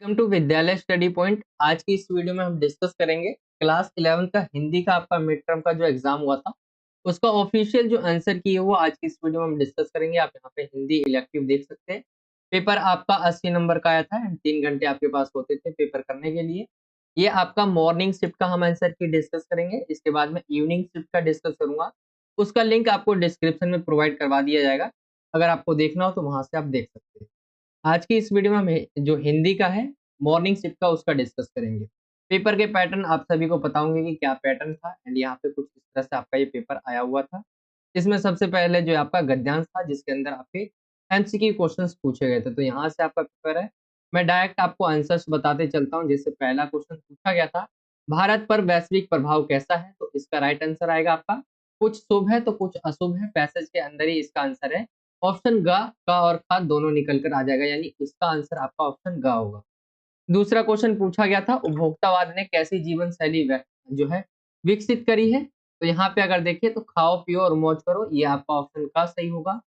Welcome to विद्यालय study point. आज की इस वीडियो में हम डिस्कस करेंगे क्लास 11 का हिंदी का आपका मिड टर्म का जो एग्जाम हुआ था उसका ऑफिशियल जो आंसर की है वो आज की इस वीडियो में हम डिस्कस करेंगे। आप यहाँ पे हिंदी इलेक्टिव देख सकते हैं। पेपर आपका 80 नंबर का आया था एंड 3 घंटे आपके पास होते थे पेपर करने के लिए। ये आपका मॉर्निंग शिफ्ट का हम आंसर की डिस्कस करेंगे। इसके बाद में इवनिंग शिफ्ट का डिस्कस करूंगा। उसका लिंक आपको डिस्क्रिप्शन में प्रोवाइड करवा दिया जाएगा। अगर आपको देखना हो तो वहां से आप देख सकते हैं। आज की इस वीडियो में हम जो हिंदी का है मॉर्निंग शिफ्ट का उसका डिस्कस करेंगे। पेपर के पैटर्न आप सभी को पता होंगे कि क्या पैटर्न था एंड यहाँ पे कुछ इस तरह से आपका ये पेपर आया हुआ था। इसमें सबसे पहले जो आपका गद्यांश था जिसके अंदर आपके एमसीक्यू क्वेश्चंस पूछे गए थे। तो यहाँ से आपका पेपर है। मैं डायरेक्ट आपको आंसर्स बताते चलता हूँ। जैसे पहला क्वेश्चन पूछा गया था, भारत पर वैश्विक प्रभाव कैसा है? तो इसका राइट आंसर आएगा आपका कुछ शुभ है तो कुछ अशुभ है। पैसेज के अंदर ही इसका आंसर है। ऑप्शन ग का और खा दोनों निकल कर आ जाएगा, यानी इसका आंसर आपका ऑप्शन ग होगा। दूसरा क्वेश्चन पूछा गया था, उपभोक्तावाद ने कैसी जीवन शैली जो है विकसित करी है? तो यहाँ पे अगर देखिए तो खाओ पियो और मौज करो, ये आपका ऑप्शन का सही होगा।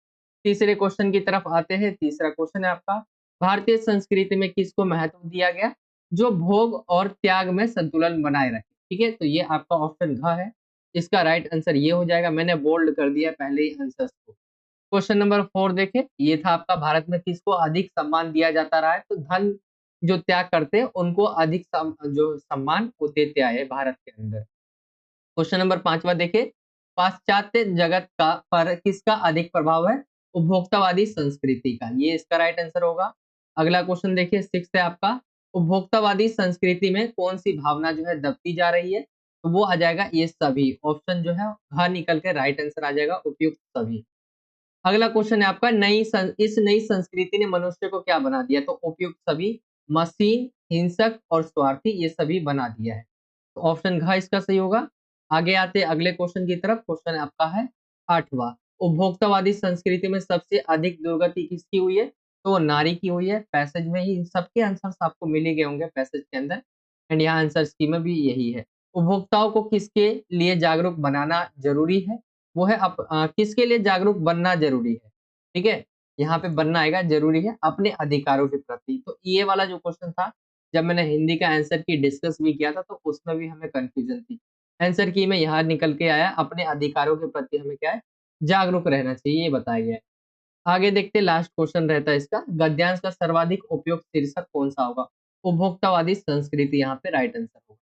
तीसरे क्वेश्चन की तरफ आते हैं। तीसरा क्वेश्चन है आपका, भारतीय संस्कृति में किसको महत्व दिया गया? जो भोग और त्याग में संतुलन बनाए रखे। ठीक है, तो ये आपका ऑप्शन घ है। इसका राइट आंसर ये हो जाएगा। मैंने बोल्ड कर दिया पहले ही आंसर को। क्वेश्चन नंबर 4 देखें, ये था आपका, भारत में किसको अधिक सम्मान दिया जाता रहा है? तो धन जो त्याग करते हैं उनको अधिक जो सम्मान वो देते आए हैं भारत के अंदर। क्वेश्चन नंबर 5वां देखें, पाश्चात्य जगत का पर किसका अधिक प्रभाव है? उपभोक्तावादी संस्कृति का। ये इसका राइट आंसर होगा। अगला क्वेश्चन देखिए 6 है आपका, उपभोक्तावादी संस्कृति में कौन सी भावना जो है दबती जा रही है? तो वो आ जाएगा ये सभी। ऑप्शन जो है घ निकल के राइट आंसर आ जाएगा, उपयुक्त सभी। अगला क्वेश्चन है आपका, इस नई संस्कृति ने मनुष्य को क्या बना दिया? तो उपयुक्त सभी, मशीन, हिंसक और स्वार्थी, ये सभी बना दिया है। तो ऑप्शन घ इसका सही होगा। आगे आते अगले क्वेश्चन की तरफ। क्वेश्चन आपका है 8वां, उपभोक्तावादी संस्कृति में सबसे अधिक दुर्गति किसकी हुई है? तो वो नारी की हुई है। पैसेज में ही सबके आंसर्स आपको मिल ही गए होंगे पैसेज के अंदर एंड यहाँ आंसर स्कीम में भी यही है। उपभोक्ताओं को किसके लिए जागरूक बनाना जरूरी है? वो है किसके लिए जागरूक बनना ज़रूरी है, ठीक है? यहाँ पे बनना आएगा ज़रूरी है अपने अधिकारों के प्रति। तो ये वाला जो क्वेश्चन था, जब मैंने हिंदी का आंसर की डिस्कस भी किया था तो उसमें भी हमें कन्फ्यूज़न थी। आंसर की में यहाँ निकल के आया, अपने अधिकारों के प्रति हमें क्या है, जागरूक रहना चाहिए, ये बताया गया है। आगे देखते लास्ट क्वेश्चन रहता है इसका, गद्यांश का सर्वाधिक उपयुक्त शीर्षक कौन-सा होगा? उपभोक्तावादी संस्कृति यहाँ पे राइट आंसर होगा।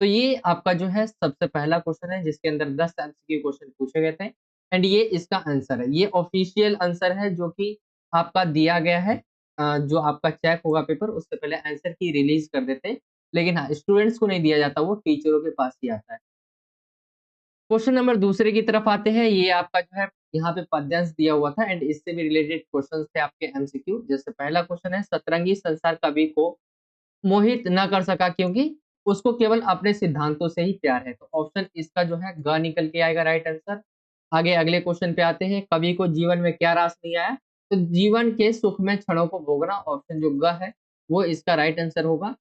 तो ये आपका जो है सबसे पहला क्वेश्चन है जिसके अंदर 10 एमसीक्यू क्वेश्चन पूछे गए थे एंड ये इसका आंसर है। ये ऑफिशियल आंसर है जो कि आपका दिया गया है। जो आपका चेक होगा पेपर उससे पहले आंसर की रिलीज कर देते हैं। लेकिन हाँ, स्टूडेंट्स को नहीं दिया जाता, वो टीचरों के पास ही आता है। क्वेश्चन नंबर दूसरे की तरफ आते हैं। ये आपका जो है यहाँ पे पद्यांश दिया हुआ था एंड इससे भी रिलेटेड क्वेश्चंस थे आपके एमसीक्यू। जैसे पहला क्वेश्चन है, सतरंगी संसार कवि को मोहित ना कर सका क्योंकि उसको केवल अपने सिद्धांतों से ही प्यार है। तो ऑप्शन इसका जो है ग निकल के आएगा राइट आंसर। आगे अगले क्वेश्चन पे आते हैं, कवि को जीवन में क्या रास नहीं आया? तो जीवन के सुखमय क्षणों को भोगना, ऑप्शन जो ग है वो इसका राइट आंसर होगा।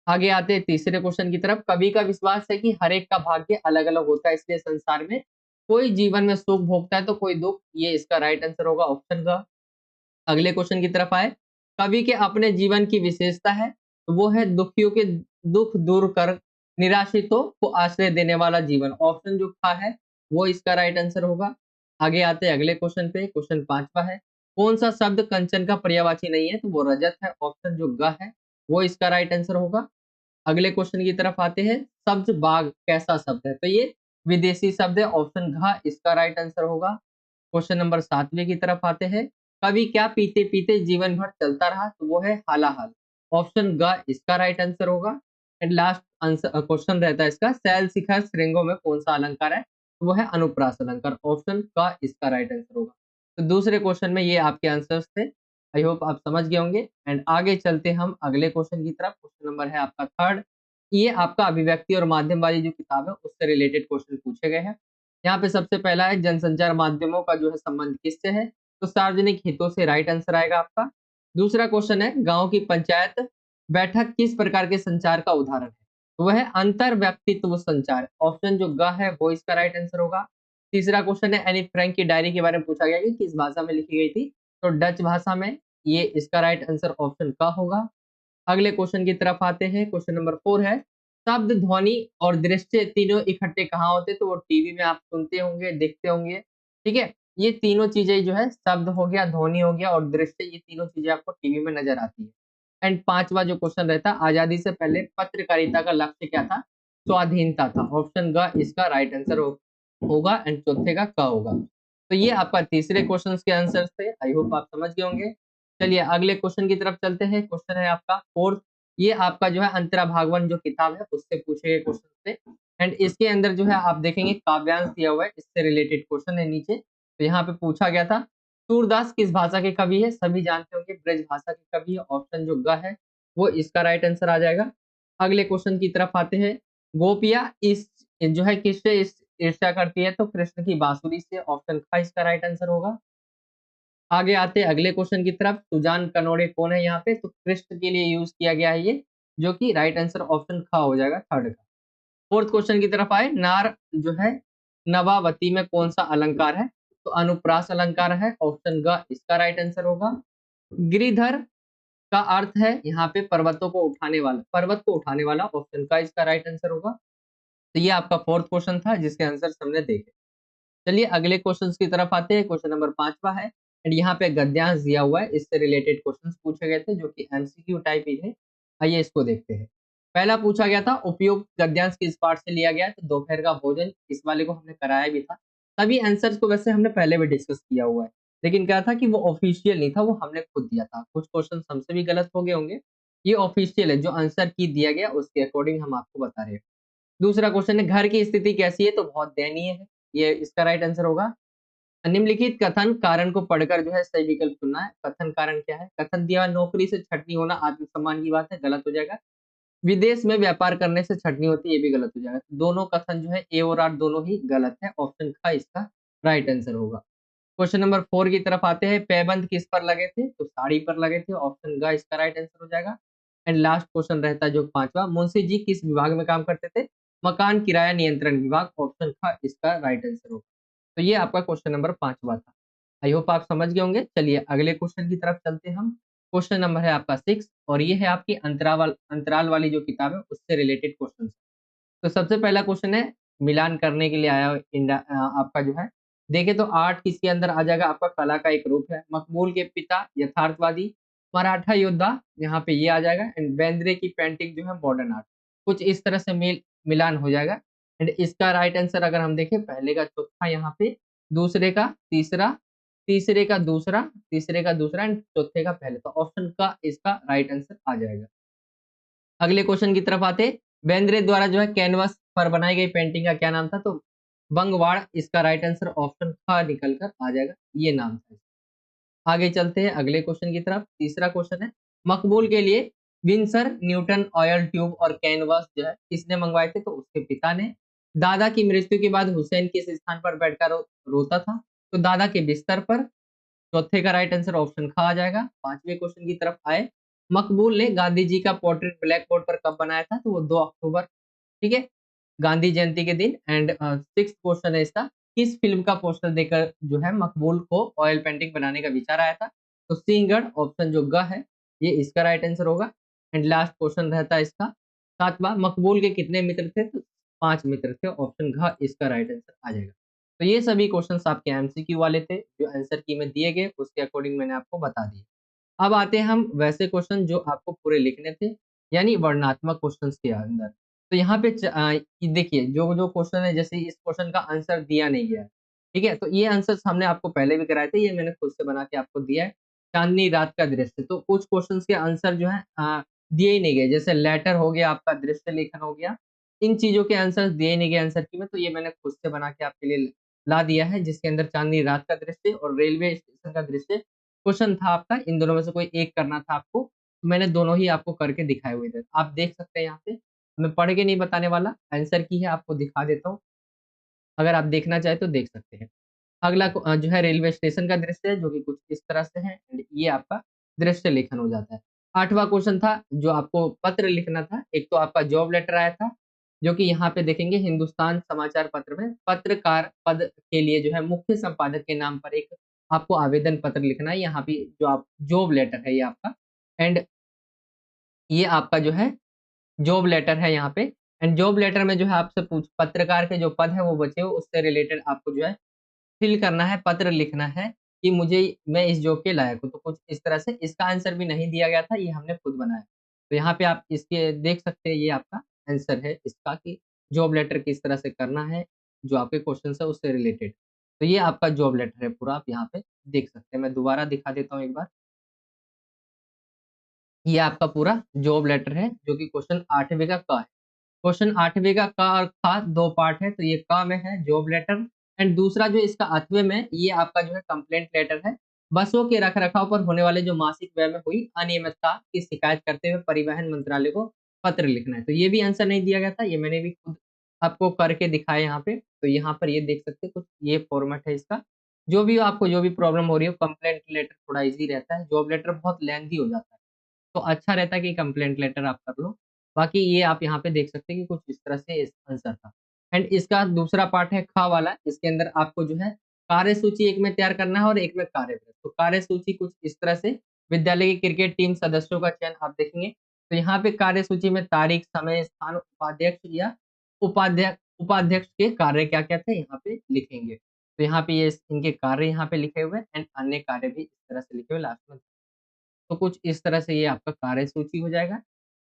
आगे आते हैं तीसरे क्वेश्चन की तरफ, कवि का विश्वास है कि हर एक का भाग्य अलग अलग होता है, इसलिए संसार में कोई जीवन में सुख भोगता है तो कोई दुख, ये इसका राइट आंसर होगा, ऑप्शन ग। अगले क्वेश्चन की तरफ आए, कवि के अपने जीवन की विशेषता है, तो वो है दुखियों के दुख दूर कर निराश्रितों को आश्रय देने वाला जीवन, ऑप्शन जो खा है वो इसका राइट आंसर होगा। आगे आते हैं अगले क्वेश्चन पे। क्वेश्चन 5वां है, कौन सा शब्द कंचन का पर्यायवाची नहीं है? तो वो रजत है, ऑप्शन जो ग है वो इसका राइट आंसर होगा। अगले क्वेश्चन की तरफ आते हैं, सब्ज बाग कैसा शब्द है? तो ये विदेशी शब्द है, ऑप्शन घ इसका राइट आंसर होगा। क्वेश्चन नंबर 7वें की तरफ आते हैं, कवि क्या पीते पीते जीवन भर चलता रहा? तो वो है हालाहाल, ऑप्शन ग इसका राइट आंसर होगा। एंड लास्ट आंसर क्वेश्चन रहता है इसका, शैल शिखर श्रृंगों में कौन सा अलंकार है? तो वो है अनुप्रास अलंकार, ऑप्शन का इसका राइट आंसर होगा। तो दूसरे क्वेश्चन में ये आपके आंसर्स थे। आई होप आप समझ गए होंगे एंड आगे चलते हम अगले क्वेश्चन की तरफ। क्वेश्चन नंबर है आपका 3rd। ये आपका अभिव्यक्ति और माध्यम वाली जो किताब है उससे रिलेटेड क्वेश्चन पूछे गए हैं। यहाँ पे सबसे पहला है, जनसंचार माध्यमों का जो है संबंध किससे है? तो सार्वजनिक हितों से राइट आंसर आएगा आपका। दूसरा क्वेश्चन है, गांव की पंचायत बैठक किस प्रकार के संचार का उदाहरण है? तो वह है अंतर व्यक्तित्व संचार, ऑप्शन जो ग है वो इसका राइट आंसर होगा। तीसरा क्वेश्चन है, एनी फ्रैंक की डायरी के बारे में पूछा गया कि किस भाषा में लिखी गई थी? तो डच भाषा में, ये इसका राइट आंसर ऑप्शन का होगा। अगले क्वेश्चन की तरफ आते हैं। क्वेश्चन नंबर 4 है, शब्द, ध्वनि और दृश्य तीनों इकट्ठे कहाँ होते हैं? तो वो टीवी में आप सुनते होंगे, देखते होंगे, ठीक है? ये तीनों चीजें जो है, शब्द हो गया, ध्वनि हो गया और दृश्य, ये तीनों चीजें आपको टीवी में नजर आती है। एंड पांचवा जो क्वेश्चन रहता है, आजादी से पहले पत्रकारिता का लक्ष्य क्या था? स्वाधीनता था। ऑप्शन ग इसका राइट आंसर होगा एंड चौथे का क होगा। तो ये आपका तीसरे क्वेश्चन के आंसर थे। आई होप आप समझ गए होंगे। चलिए अगले क्वेश्चन की तरफ चलते हैं। क्वेश्चन है आपका फोर्थ। ये आपका जो है अंतरा भागवन जो किताब है उससे पूछे गए क्वेश्चन थे। एंड इसके अंदर जो है आप देखेंगे काव्यांश दिया हुआ है, इससे रिलेटेड क्वेश्चन है नीचे। तो यहाँ पे पूछा गया था, सूरदास किस भाषा के कवि है? सभी जानते होंगे ब्रज भाषा के कवि है। ऑप्शन जो ग है वो इसका राइट आंसर आ जाएगा। अगले क्वेश्चन की तरफ आते हैं। गोपियां इस जो है किससे ईर्ष्या करती है? तो कृष्ण की बांसुरी से। ऑप्शन ख इसका राइट आंसर होगा। आगे आते हैं अगले क्वेश्चन की तरफ। सुजान कनोड़े कौन है यहाँ पे? तो कृष्ण के लिए यूज किया गया है ये, जो कि राइट आंसर ऑप्शन ख हो जाएगा, थर्ड का। फोर्थ क्वेश्चन की तरफ आए। नार जो है नवावती में कौन सा अलंकार है? तो अनुप्रास अलंकार है। ऑप्शन ग इसका राइट आंसर होगा। गिरिधर का अर्थ है यहाँ पे पर्वतों को उठाने वाला, पर्वत को उठाने वाला। ऑप्शन का इसका राइट आंसर होगा। तो ये आपका फोर्थ क्वेश्चन था जिसके आंसर हमने देखे। चलिए अगले क्वेश्चंस की तरफ आते हैं। क्वेश्चन नंबर पांचवा है एंड यहाँ पे गद्यांश दिया हुआ है, इससे रिलेटेड क्वेश्चंस पूछे गए थे जो कि एमसीक्यू टाइप ही थे। आइए इसको देखते हैं। पहला पूछा गया था, उपयुक्त गद्यांश किस पाठ से लिया गया है? तो दोपहर का भोजन। इस वाले को हमने कराया भी था। सभी आंसर्स को वैसे हमने पहले भी डिस्कस किया हुआ है, लेकिन क्या था कि वो ऑफिशियल नहीं था, वो हमने खुद दिया था। कुछ क्वेश्चन हमसे भी गलत हो गए होंगे। ये ऑफिशियल है, जो आंसर की दिया गया उसके अकॉर्डिंग हम आपको बता रहे हैं। दूसरा क्वेश्चन है, घर की स्थिति कैसी है? तो बहुत दयनीय है। ये इसका राइट आंसर होगा। निम्नलिखित कथन कारण को पढ़कर जो है सही विकल्प चुनना है। कथन कारण क्या है? कथन दिया, नौकरी से छटनी होना आत्मसम्मान की बात है, गलत हो जाएगा। विदेश में व्यापार करने से छटनी होती है, ये भी गलत हो जाएगा। दोनों कथन जो है ए और आर दोनों ही गलत है। ऑप्शन ख इसका राइट आंसर होगा। क्वेश्चन नंबर 4 की तरफ आते हैं। पैबंद किस पर लगे थे? तो साड़ी पर लगे थे। ऑप्शन ग इसका राइट आंसर हो जाएगा। एंड लास्ट क्वेश्चन रहता है जो पांचवा, मुंशी जी किस विभाग में काम करते थे? मकान किराया नियंत्रण विभाग। ऑप्शन ख इसका राइट आंसर होगा। तो ये आपका क्वेश्चन नंबर पांचवा था। आई होप आप समझ गए होंगे। चलिए अगले क्वेश्चन की तरफ चलते हैं हम। क्वेश्चन नंबर है आपका 6 और ये है आपकी अंतराल वाली जो किताब है उससे रिलेटेड क्वेश्चन। तो सबसे पहला क्वेश्चन है, मिलान करने के लिए आया हुआ आपका जो है, देखे तो आर्ट किसके अंदर आ जाएगा? आपका कला का एक रूप है। मकबूल के पिता यथार्थवादी, मराठा योद्धा, यहाँ पे ये आ जाएगा। एंड बेंद्रे की पेंटिंग जो है मॉडर्न आर्ट। कुछ इस तरह से मिलान हो जाएगा। एंड इसका राइट आंसर अगर हम देखें, पहले का चौथा यहाँ पे, दूसरे का तीसरा, तीसरे का दूसरा, तीसरे का दूसरा एंड चौथे का पहले। तो ऑप्शन का इसका राइट आंसर आ जाएगा। अगले क्वेश्चन की तरफ आते, बेंद्रे द्वारा जो है कैनवस पर बनाई गई पेंटिंग का क्या नाम था? तो बंगवाड़ इसका राइट आंसर ऑप्शन ख निकल कर आ जाएगा, ये नाम था। आगे चलते हैं अगले क्वेश्चन की तरफ। तीसरा क्वेश्चन है, मकबूल के लिए विंसर न्यूटन ऑयल ट्यूब और कैनवास जो है किसने मंगवाए थे? तो उसके पिता ने। दादा की मृत्यु के बाद हुसैन किस स्थान पर बैठकर रोता था? तो दादा के बिस्तर पर। चौथे का राइट आंसर ऑप्शन ख आ जाएगा। पांचवें क्वेश्चन की तरफ आए, मकबूल ने गांधी जी का पोर्ट्रेट ब्लैक बोर्ड पर कब बनाया था? तो वो 2 अक्टूबर, ठीक है, गांधी जयंती के दिन। एंड सिक्स क्वेश्चन है इसका, किस फिल्म का पोस्टर देकर जो है मकबूल को ऑयल पेंटिंग बनाने का विचार आया था? तो सिंहगढ़। ऑप्शन जो ग है ये इसका राइट आंसर होगा। एंड लास्ट क्वेश्चन रहता है इसका सातवां, मकबूल के कितने मित्र थे? तो 5 मित्र थे। ऑप्शन घ इसका राइट आंसर आ जाएगा। तो ये सभी क्वेश्चंस आपके एमसीक्यू वाले थे, जो आंसर की में दिए गए उसके अकॉर्डिंग मैंने आपको बता दिया। अब आते हैं हम वैसे क्वेश्चन जो आपको पूरे लिखने थे, यानी वर्णनात्मक क्वेश्चंस के अंदर। तो यहाँ पे ये देखिए, जो जो क्वेश्चन है, जैसे इस क्वेश्चन का आंसर दिया नहीं गया है, ठीक है, तो ये आंसर्स हमने आपको पहले भी कराए थे, ये मैंने खुद से बना के आपको दिया है। चांदनी रात का दृश्य, तो कुछ क्वेश्चंस के आंसर जो है दिए ही नहीं गए, जैसे लेटर हो गया, आपका दृश्य लेखन हो गया, इन चीजों के आंसर दिए नहीं गए आंसर की में। तो ये मैंने खुद से बना के आपके लिए ला दिया है, जिसके अंदर चांदनी रात का दृश्य और रेलवे स्टेशन का दृश्य क्वेश्चन था आपका। इन दोनों में से कोई एक करना था आपको, तो मैंने दोनों ही आपको करके दिखाए हुए थे, आप देख सकते हैं यहाँ पे। मैं पढ़ के नहीं बताने वाला, आंसर की है आपको दिखा देता हूँ, अगर आप देखना चाहे तो देख सकते हैं। अगला जो है रेलवे स्टेशन का दृश्य है, जो कि कुछ इस तरह से है। एंड ये आपका दृश्य लेखन हो जाता है। आठवां क्वेश्चन था जो आपको पत्र लिखना था। एक तो आपका जॉब लेटर आया था, जो कि यहाँ पे देखेंगे हिंदुस्तान समाचार पत्र में पत्रकार पद के लिए जो है मुख्य संपादक के नाम पर एक आपको आवेदन पत्र लिखना है। यहाँ पे जो आप जॉब लेटर है ये आपका। एंड ये आपका जो है जॉब लेटर है यहाँ पे। एंड जॉब लेटर में जो है आपसे पूछ पत्रकार के जो पद है वो बचे हो, उससे रिलेटेड आपको जो है फिल करना है, पत्र लिखना है कि मुझे मैं इस जॉब के लायक हूँ। तो कुछ इस तरह से इसका आंसर भी नहीं दिया गया था, ये हमने खुद बनाया। तो यहाँ पे आप इसके देख सकते हैं, ये आपका आंसर है इसका कि जॉब लेटर किस तरह से करना है, जो आपके क्वेश्चन है उससे रिलेटेड। तो ये आपका जॉब लेटर है पूरा, आप यहाँ पे देख सकते हैं। मैं दोबारा दिखा देता हूँ एक बार। ये आपका पूरा जॉब लेटर है, जो कि क्वेश्चन 8वें का क है। क्वेश्चन 8वें का क और ख 2 पार्ट है, तो ये क में है जॉब लेटर। एंड दूसरा जो इसका 8वें में, ये आपका जो है कंप्लेंट लेटर है। बसों के रख-रखाव पर होने वाले जो मासिक व्यय में हुई अनियमितता की शिकायत करते हुए परिवहन मंत्रालय को पत्र लिखना है। तो ये भी आंसर नहीं दिया गया था, ये मैंने भी खुद आपको करके दिखाया यहाँ पे। तो यहाँ पर ये देख सकते हैं, कुछ ये फॉर्मेट है इसका। जो भी आपको जो भी प्रॉब्लम हो रही है, कंप्लेंट लेटर थोड़ा ईज़ी रहता है, जॉब लेटर बहुत लेंथी हो जाता है। तो अच्छा रहता है कि कंप्लेंट लेटर आप कर लो। बाकी ये आप यहाँ पे देख सकते हैं कि कुछ इस तरह से इस आंसर था। एंड इसका दूसरा पार्ट है ख वाला, इसके अंदर आपको जो है कार्यसूची एक में तैयार करना है और एक में कार्यवृत्त। तो कार्यसूची कुछ इस तरह से, विद्यालय की क्रिकेट टीम सदस्यों का चयन आप देखेंगे। तो यहाँ पे कार्यसूची में तारीख, समय, स्थान, उपाध्यक्ष या उपाध्यक्ष के कार्य क्या-क्या थे यहाँ पे लिखेंगे। तो यहाँ पे ये इनके कार्य यहाँ पे लिखे हुए हैं एंड अन्य कार्य भी इस तरह से लिखे हुए लास्ट में। तो कुछ इस तरह से ये आपका कार्यसूची हो जाएगा।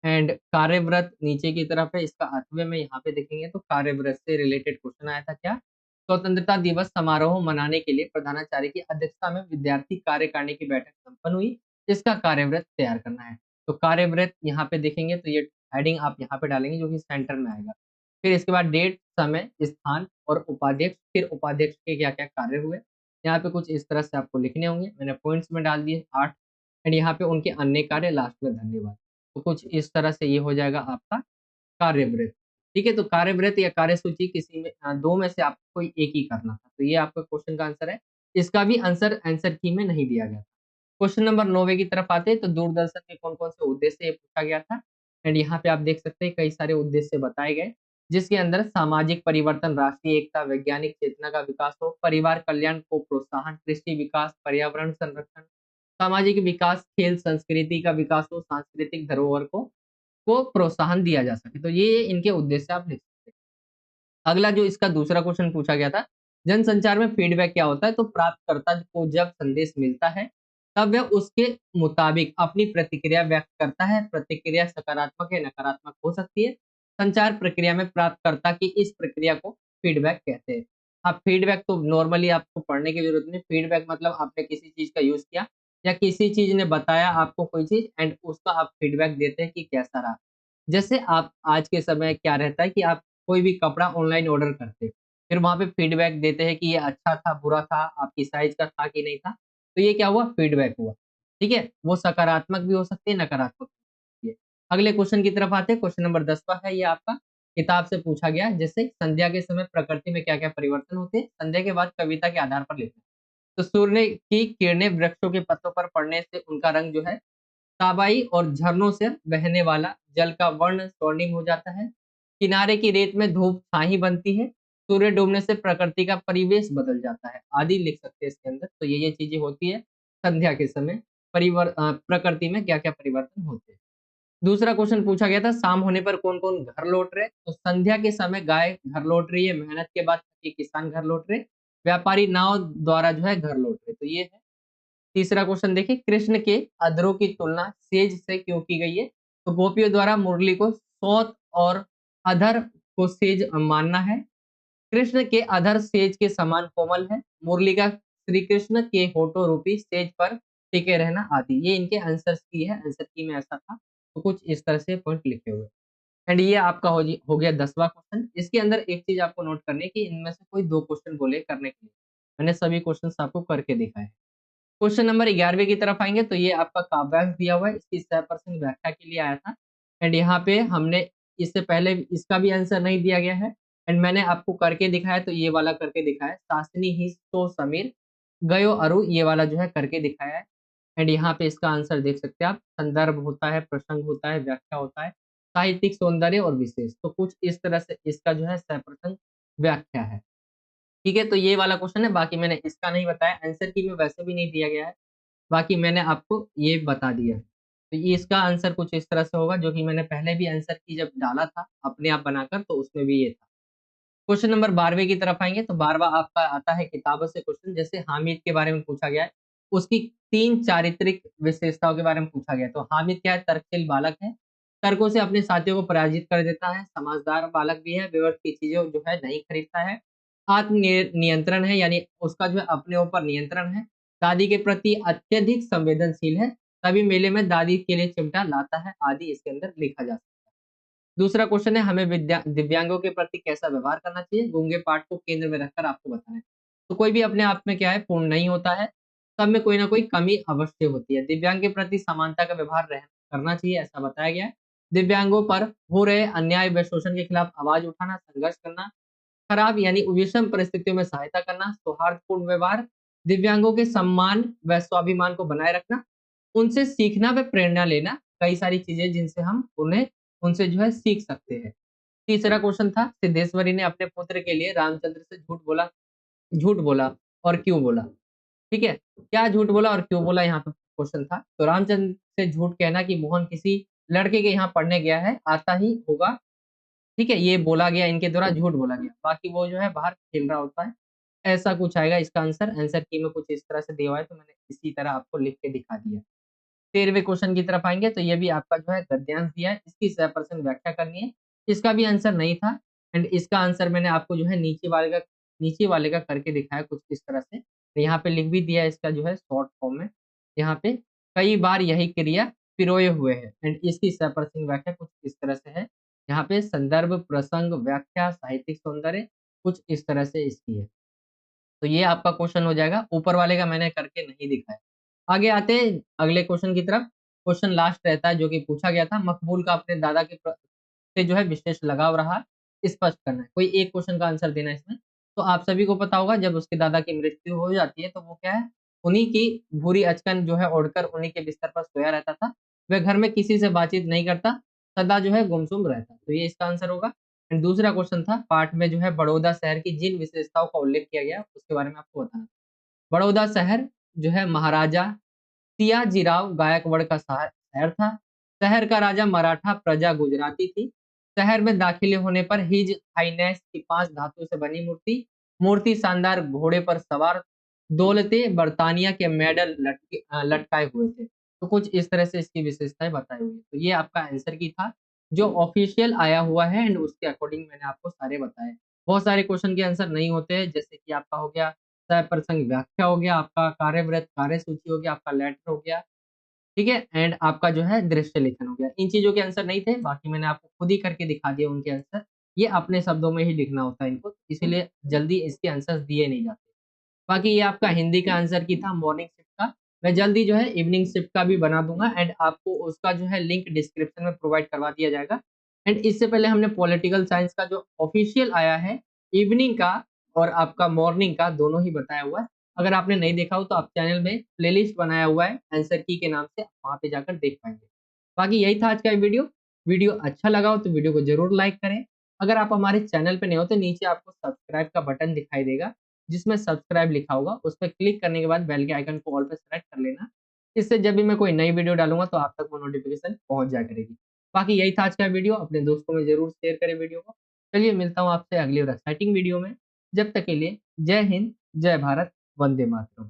एंड कार्यव्रत नीचे की तरफ है, इसका 8वें में यहाँ पे देखेंगे तो कार्यव्रत से रिलेटेड क्वेश्चन आया था क्या? स्वतंत्रता दिवस समारोह मनाने के लिए प्रधानाचार्य की अध्यक्षता में विद्यार्थी कार्यकारिणी की बैठक संपन्न हुई। इसका कार्यव्रत तैयार करना है। तो कार्यव्रत यहाँ पे देखेंगे तो ये हेडिंग आप यहाँ पे डालेंगे, जो कि सेंटर में आएगा। फिर इसके बाद डेट, समय, स्थान और उपाध्यक्ष, फिर उपाध्यक्ष के क्या-क्या कार्य हुए। यहाँ पे कुछ इस तरह से आपको लिखने होंगे। मैंने पॉइंट्स में डाल दिए 8। एंड यहाँ पे उनके अन्य कार्य लास्ट में धन्यवाद। तो कुछ इस तरह से ये हो जाएगा आपका कार्यवृत्त। ठीक है? तो कार्यवृत्त या कार्यसूची किसी में 2 में से आपको कोई एक ही करना था। तो ये आपका क्वेश्चन का आंसर है। इसका भी आंसर की में नहीं दिया गया था। क्वेश्चन नंबर 9वें की तरफ आते हैं, तो दूरदर्शन के कौन-कौन से उद्देश्य ये पूछा गया था। एंड यहाँ पे आप देख सकते हैं कई सारे उद्देश्य बताए गए, जिसके अंदर सामाजिक परिवर्तन, राष्ट्रीय एकता, वैज्ञानिक चेतना का विकास हो, परिवार कल्याण को प्रोत्साहन, कृषि विकास, पर्यावरण संरक्षण, सामाजिक विकास, खेल संस्कृति का विकास हो, सांस्कृतिक धरोहर को प्रोत्साहन दिया जा सके। तो ये इनके उद्देश्य आप लिख सकते हैं। अगला जो इसका दूसरा क्वेश्चन पूछा गया था, जनसंचार में फीडबैक क्या होता है? तो प्राप्तकर्ता को जब संदेश मिलता है, तब वह उसके मुताबिक अपनी प्रतिक्रिया व्यक्त करता है। प्रतिक्रिया सकारात्मक या नकारात्मक हो सकती है। संचार प्रक्रिया में प्राप्तकर्ता की इस प्रक्रिया को फीडबैक कहते हैं। अब फीडबैक तो नॉर्मली आपको पढ़ने की जरूरत नहीं। फीडबैक मतलब आपने किसी चीज का यूज किया या किसी चीज ने बताया आपको कोई चीज, एंड उसका आप फीडबैक देते हैं कि कैसा रहा। जैसे आप आज के समय क्या रहता है कि आप कोई भी कपड़ा ऑनलाइन ऑर्डर करते हैं, फिर वहाँ पे फीडबैक देते हैं कि ये अच्छा था, बुरा था, आपकी साइज़ का था कि नहीं था। तो ये क्या हुआ? फीडबैक हुआ। ठीक है? वो सकारात्मक भी हो सकती है, नकारात्मक भी हो सकती है। अगले क्वेश्चन की तरफ आते हैं, क्वेश्चन नंबर 10वां है ये आपका, किताब से पूछा गया है। जैसे संध्या के समय प्रकृति में क्या-क्या परिवर्तन होते हैं? संध्या के बाद कविता के आधार पर लिखना है। तो सूर्य की किरणें वृक्षों के पत्तों पर पड़ने से उनका रंग जो है ताबाई और झरनों से बहने वाला जल का वर्ण स्वर्णिम हो जाता है। किनारे की रेत में धूप छाई बनती है। सूर्य डूबने से प्रकृति का परिवेश बदल जाता है, आदि लिख सकते हैं इसके अंदर। तो ये चीजें होती है संध्या के समय, प्रकृति में क्या क्या परिवर्तन होते हैं। दूसरा क्वेश्चन पूछा गया था, शाम होने पर कौन कौन घर लौट रहे? तो संध्या के समय गाय घर लौट रही है, मेहनत के बाद थके किसान घर लौट रहे, व्यापारी नाव द्वारा जो है घर लौट रहे। तो ये है। तीसरा क्वेश्चन देखिए, कृष्ण के अधरों की तुलना सेज से क्यों की गई है? तो गोपियों द्वारा मुरली को सौत और अधर को सेज मानना है। कृष्ण के अधर सेज के समान कोमल है। मुरली का श्री कृष्ण के होठों रूपी सेज पर टिके रहना आदि। ये इनके आंसर्स की है, आंसर की में ऐसा था। तो कुछ इस तरह से पॉइंट लिखे हुए। एंड ये आपका हो गया 10वां क्वेश्चन। इसके अंदर एक चीज आपको नोट करनी है कि इनमें से कोई 2 क्वेश्चन बोले करने के लिए। मैंने सभी क्वेश्चंस आपको करके दिखाए। क्वेश्चन नंबर 11वें की तरफ आएँगे, तो ये आपका काव्यांश दिया हुआ है, इसकी 100% व्याख्या के लिए आया था। एंड यहाँ पे हमने इससे पहले इसका भी आंसर नहीं दिया गया है, एंड मैंने आपको करके दिखाया, तो ये वाला करके दिखाया है। शास्त्री ही तो समीर गयो अरु, ये वाला जो है करके दिखाया है। एंड यहाँ पे इसका आंसर देख सकते हैं आप, संदर्भ होता है, प्रसंग होता है, व्याख्या होता है, साहित्यिक सौंदर्य और विशेष। तो कुछ इस तरह से इसका जो है 100% व्याख्या है। ठीक है, तो ये वाला क्वेश्चन है, बाकी मैंने इसका नहीं बताया, आंसर की में वैसे भी नहीं दिया गया है, बाकी मैंने आपको ये बता दिया है। तो तो ये इसका आंसर कुछ इस तरह से होगा, जो कि मैंने पहले भी आंसर की जब डाला था अपने आप बनाकर, तो उसमें भी ये था। क्वेश्चन नंबर 12वें की तरफ आएंगे, तो 12वां आपका आता है किताबों से क्वेश्चन। जैसे हामिद के बारे में पूछा गया है, उसकी 3 चारित्रिक विशेषताओं के बारे में पूछा गया है। तो हामिद क्या है? तर्कशील बालक है, तर्कों से अपने साथियों को पराजित कर देता है, समझदार बालक भी है, व्यर्थ की चीजें जो है नहीं खरीदता है, आत्म नियंत्रण है, यानी उसका जो है अपने ऊपर नियंत्रण है, दादी के प्रति अत्यधिक संवेदनशील है, तभी मेले में दादी के लिए चिमटा लाता है, आदि इसके अंदर लिखा जा सकता है। दूसरा क्वेश्चन है, हमें दिव्यांगों के प्रति कैसा व्यवहार करना चाहिए? गूंगे पाठ को केंद्र में रखकर आपको बताना है। तो कोई भी अपने आप में क्या है? पूर्ण नहीं होता है, सब में कोई ना कोई कमी अवश्य होती है। दिव्यांग के प्रति समानता का व्यवहार करना चाहिए, ऐसा बताया गया है। दिव्यांगों पर हो रहे अन्याय व शोषण के खिलाफ आवाज उठाना, संघर्ष करना, खराब यानी विषम परिस्थितियों में सहायता करना, सौहार्दपूर्ण व्यवहार, दिव्यांगों के सम्मान व स्वाभिमान को बनाए रखना, उनसे सीखना व प्रेरणा लेना, कई सारी चीजें जिनसे हम उन्हें उनसे जो है सीख सकते हैं। तीसरा क्वेश्चन था, सिद्धेश्वरी ने अपने पुत्र के लिए रामचंद्र से झूठ बोला और क्यों बोला? ठीक है, क्या झूठ बोला और क्यों बोला, यहाँ पे क्वेश्चन था। तो रामचंद्र से झूठ कहना कि मोहन किसी लड़के के यहाँ पढ़ने गया है, आता ही होगा, ठीक है, ये बोला गया, इनके द्वारा झूठ बोला गया, बाकी वो जो है बाहर खेल रहा होता है, ऐसा कुछ आएगा इसका आंसर। आंसर की में कुछ इस तरह से दिया हुआ है, तो मैंने इसी तरह आपको लिख के दिखा दिया। 13वें क्वेश्चन की तरफ आएंगे, तो ये भी आपका जो है गद्यांश दिया है, इसकी 100% व्याख्या करनी है। इसका भी आंसर नहीं था, एंड इसका आंसर मैंने आपको जो है नीचे वाले का करके दिखाया कुछ इस तरह से। तो यहाँ पे लिख भी दिया है इसका जो है शॉर्ट फॉर्म में, यहाँ पे कई बार यही क्रिया पिरोए हुए है, एंड इसकी 100% व्याख्या कुछ इस तरह से है। यहाँ पे संदर्भ, प्रसंग, व्याख्या, साहित्यिक सौंदर्य, कुछ इस तरह से इसकी है। तो ये आपका क्वेश्चन हो जाएगा, ऊपर वाले का मैंने करके नहीं दिखाया। आगे आते हैं अगले क्वेश्चन की तरफ। क्वेश्चन लास्ट रहता है, जो कि पूछा गया था, मकबूल का अपने दादा के से जो है विशेष लगाव रहा, स्पष्ट करना है। कोई एक क्वेश्चन का आंसर देना है इसमें। तो आप सभी को पता होगा, जब उसके दादा की मृत्यु हो जाती है, तो वो क्या है, उन्हीं की भूरी अचकन जो है ओढ़कर उन्हीं के बिस्तर पर सोया रहता था। वह घर में किसी से बातचीत नहीं करता, सदा जो है गुमसुम रहता। तो ये इसका आंसर होगा। एंड दूसरा क्वेश्चन था, पाठ में जो है बड़ौदा शहर की जिन विशेषताओं का उल्लेख किया गया, उसके बारे में आपको बताना। बड़ौदा शहर जो है महाराजा सियाजीराव गायकवाड़ का शहर था। शहर का राजा मराठा, प्रजा गुजराती थी। शहर में दाखिले होने पर हिज हाइनेस की 5 धातु से बनी मूर्ति शानदार घोड़े पर सवार, दौलते बर्तानिया के मेडल लटकाए हुए थे। तो कुछ इस तरह से इसकी विशेषताएं बताई हुई है। तो ये आपका आंसर की था, जो ऑफिशियल आया हुआ है, एंड उसके अकॉर्डिंग मैंने आपको सारे बताए। बहुत सारे क्वेश्चन के आंसर नहीं होते हैं, जैसे कि आपका हो गया प्रसंग व्याख्या, हो गया आपका कार्यव्रत कार्य सूची, हो गया आपका लेटर, हो गया, ठीक है, एंड आपका जो है दृश्य लेखन हो गया। इन चीजों के आंसर नहीं थे, बाकी मैंने आपको खुद ही करके दिखा दिया उनके आंसर। ये अपने शब्दों में ही लिखना होता है इनको, इसीलिए जल्दी इसके आंसर दिए नहीं जाते। बाकी ये आपका हिंदी का आंसर की था, मॉर्निंग शिफ्ट का। मैं जल्दी जो है इवनिंग शिफ्ट का भी बना दूंगा, एंड आपको उसका जो है लिंक डिस्क्रिप्शन में प्रोवाइड करवा दिया जाएगा। एंड इससे पहले हमने पॉलिटिकल साइंस का जो ऑफिशियल आया है, इवनिंग का और आपका मॉर्निंग का, दोनों ही बताया हुआ है। अगर आपने नहीं देखा हो, तो आप चैनल में प्लेलिस्ट बनाया हुआ है आंसर की के नाम से, वहां पे जाकर देख पाएंगे। बाकी यही था आज का वीडियो। वीडियो अच्छा लगा हो तो वीडियो को जरूर लाइक करें। अगर आप हमारे चैनल पे नहीं हो, तो नीचे आपको सब्सक्राइब का बटन दिखाई देगा, जिसमें सब्सक्राइब लिखा होगा, उस पर क्लिक करने के बाद बेल के आइकन को ऑल पे सेलेक्ट कर लेना। इससे जब भी मैं कोई नई वीडियो डालूंगा, तो आप तक वो नोटिफिकेशन पहुंच जाया करेगी। बाकी यही था आज का वीडियो, अपने दोस्तों में जरूर शेयर करें वीडियो को। चलिए, मिलता हूँ आपसे अगली और एक्साइटिंग वीडियो में। जब तक के लिए जय हिंद, जय भारत, वंदे मातरम।